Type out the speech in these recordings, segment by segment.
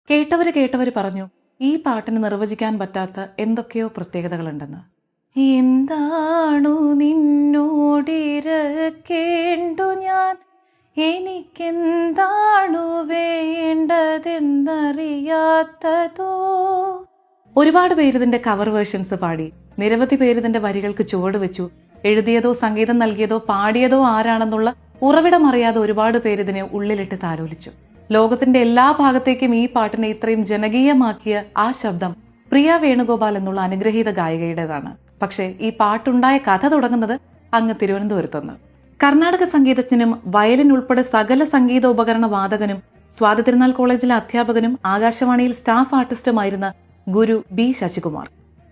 കേട്ടവര് പറഞ്ഞു ഈ പാട്ടിന് നിർവചിക്കാൻ പറ്റാത്ത എന്തൊക്കെയോ പ്രത്യേകതകളുണ്ടെന്ന്. എന്താണു നിന്നോടിരക്കേണ്ടു ഞാൻ, എനിക്കെന്താണു വേണ്ടതെന്നറിയാത്തതോ. ഒരുപാട് പേരിതിന്റെ കവർ വേർഷൻസ് പാടി, നിരവധി പേരിതിന്റെ വരികൾക്ക് ചുവട് വെച്ചു. എഴുതിയതോ സംഗീതം നൽകിയതോ പാടിയതോ ആരാണെന്നുള്ള ഉറവിടം അറിയാതെ ഒരുപാട് പേരിതിനെ ഉള്ളിലിട്ട് താലോലിച്ചു. ലോകത്തിന്റെ എല്ലാ ഭാഗത്തേക്കും ഈ പാട്ടിനെ ഇത്രയും ജനകീയമാക്കിയ ആ ശബ്ദം പ്രിയ വേണുഗോപാൽ എന്നുള്ള അനുഗ്രഹീത ഗായികയുടേതാണ്. പക്ഷേ ഈ പാട്ടുണ്ടായ കഥ തുടങ്ങുന്നത് അങ്ങ് തിരുവനന്തപുരത്തുനിന്ന്. കർണാടക സംഗീതജ്ഞനും വയലിൻ ഉൾപ്പെടെ സകല സംഗീത ഉപകരണ വാദകനും സ്വാതി തിരുനാൾ കോളേജിലെ അധ്യാപകനും ആകാശവാണിയിൽ സ്റ്റാഫ് ആർട്ടിസ്റ്റുമായിരുന്ന ഗുരു ബി ശശികുമാർ,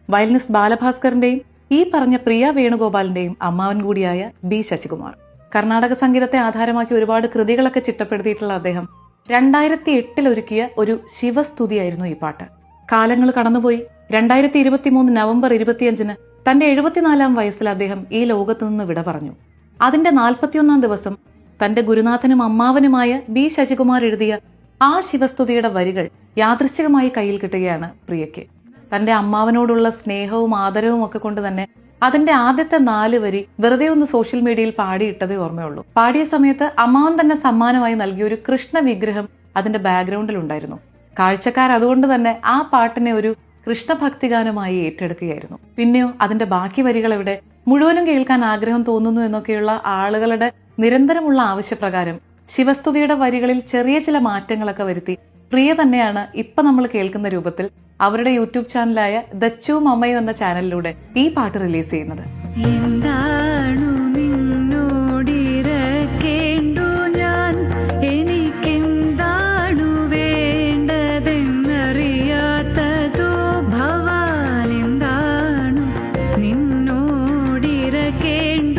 വയലിനിസ്റ്റ് ബാലഭാസ്കറിന്റെയും ഈ പറഞ്ഞ പ്രിയ വേണുഗോപാലിന്റെയും അമ്മാവൻ കൂടിയായ ബി ശശികുമാർ. കർണാടക സംഗീതത്തെ ആധാരമാക്കി ഒരുപാട് കൃതികളൊക്കെ ചിട്ടപ്പെടുത്തിയിട്ടുള്ള അദ്ദേഹം 2008 ഒരുക്കിയ ഒരു ശിവസ്തുതിയായിരുന്നു ഈ പാട്ട്. കാലങ്ങൾ കടന്നുപോയി. 2023 നവംബർ 25 തന്റെ 74-ാം വയസ്സിൽ അദ്ദേഹം ഈ ലോകത്തു നിന്ന് വിട പറഞ്ഞു. അതിന്റെ 41-ാം ദിവസം തന്റെ ഗുരുനാഥനും അമ്മാവനുമായ ബി ശശികുമാർ എഴുതിയ ആ ശിവസ്തുതിയുടെ വരികൾ യാദൃശ്ചികമായി കയ്യിൽ കിട്ടുകയാണ് പ്രിയയ്ക്ക്. തന്റെ അമ്മാവനോടുള്ള സ്നേഹവും ആദരവും ഒക്കെ കൊണ്ട് തന്നെ അതിന്റെ ആദ്യത്തെ 4 വരി വെറുതെ ഒന്ന് സോഷ്യൽ മീഡിയയിൽ പാടിയിട്ടതേ ഓർമ്മയുള്ളൂ. പാടിയ സമയത്ത് അമ്മാവൻ തന്നെ സമ്മാനമായി നൽകിയ ഒരു കൃഷ്ണ വിഗ്രഹം അതിന്റെ ബാക്ക്ഗ്രൗണ്ടിൽ ഉണ്ടായിരുന്നു. കാഴ്ചക്കാർ അതുകൊണ്ട് തന്നെ ആ പാട്ടിനെ ഒരു കൃഷ്ണഭക്തിഗാനമായി ഏറ്റെടുക്കുകയായിരുന്നു. പിന്നെയോ അതിന്റെ ബാക്കി വരികൾ എവിടെ, മുഴുവനും കേൾക്കാൻ ആഗ്രഹം തോന്നുന്നു എന്നൊക്കെയുള്ള ആളുകളുടെ നിരന്തരമുള്ള ആവശ്യപ്രകാരം ശിവസ്തുതിയുടെ വരികളിൽ ചെറിയ ചില മാറ്റങ്ങളൊക്കെ വരുത്തി പ്രിയ തന്നെയാണ് ഇപ്പൊ നമ്മൾ കേൾക്കുന്ന രൂപത്തിൽ അവരുടെ യൂട്യൂബ് ചാനലായ ദച്ചുവും അമ്മയും എന്ന ചാനലിലൂടെ ഈ പാട്ട് റിലീസ് ചെയ്യുന്നത്. എന്താണു നിന്നോടിരക്കേണ്ടു ഞാൻ, എനിക്കെന്താണു വേണ്ടതെന്നറിയാത്തതോ. ഭവാൻ എന്താണു നിന്നോടിരക്കേണ്ടു